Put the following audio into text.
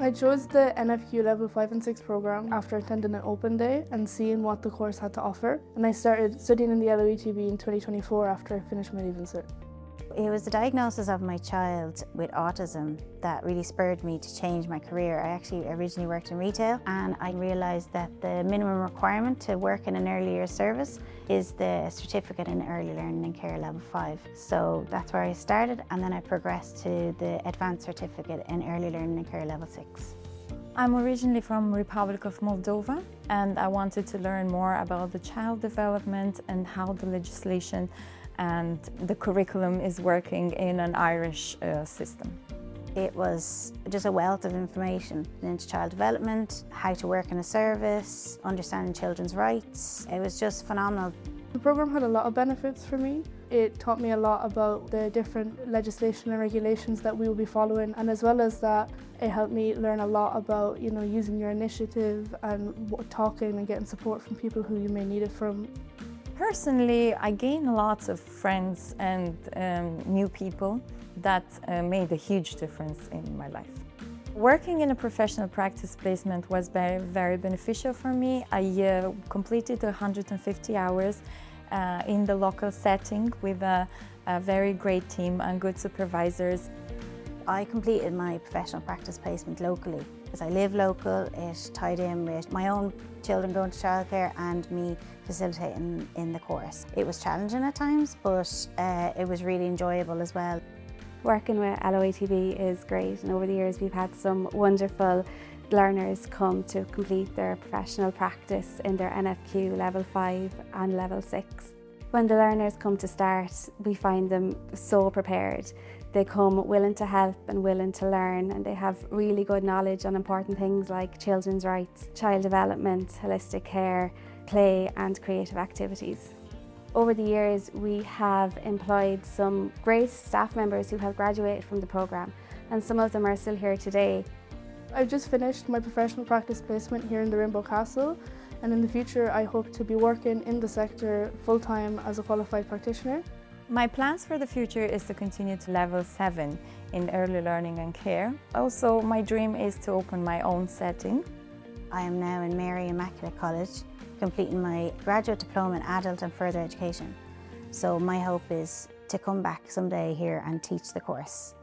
I chose the NFQ Level 5 and 6 programme after attending an open day and seeing what the course had to offer. And I started studying in the LOETB in 2024 after I finished my Leaving Cert. It was the diagnosis of my child with autism that really spurred me to change my career. I actually originally worked in retail, and I realised that the minimum requirement to work in an early years service is the certificate in early learning and care level 5. So that's where I started, and then I progressed to the advanced certificate in early learning and care level 6. I'm originally from Republic of Moldova, and I wanted to learn more about the child development and how the legislation and the curriculum is working in an Irish system. It was just a wealth of information into child development, how to work in a service, understanding children's rights. It was just phenomenal. The programme had a lot of benefits for me. It taught me a lot about the different legislation and regulations that we will be following, and as well as that, it helped me learn a lot about, using your initiative and talking and getting support from people who you may need it from. Personally, I gained lots of friends and new people that made a huge difference in my life. Working in a professional practice placement was very, very beneficial for me. I completed 150 hours in the local setting with a very great team and good supervisors. I completed my professional practice placement locally. As I live local, it tied in with my own children going to childcare and me facilitating in the course. It was challenging at times, but it was really enjoyable as well. Working with LOETB is great, and over the years we've had some wonderful learners come to complete their professional practice in their NFQ Level 5 and Level 6. When the learners come to start, we find them so prepared. They come willing to help and willing to learn, and they have really good knowledge on important things like children's rights, child development, holistic care, play and creative activities. Over the years, we have employed some great staff members who have graduated from the programme, and some of them are still here today. I've just finished my professional practice placement here in the Rainbow Castle, and in the future I hope to be working in the sector full-time as a qualified practitioner. My plans for the future is to continue to Level 7 in early learning and care. Also, my dream is to open my own setting. I am now in Mary Immaculate College, completing my graduate diploma in adult and further education. So my hope is to come back someday here and teach the course.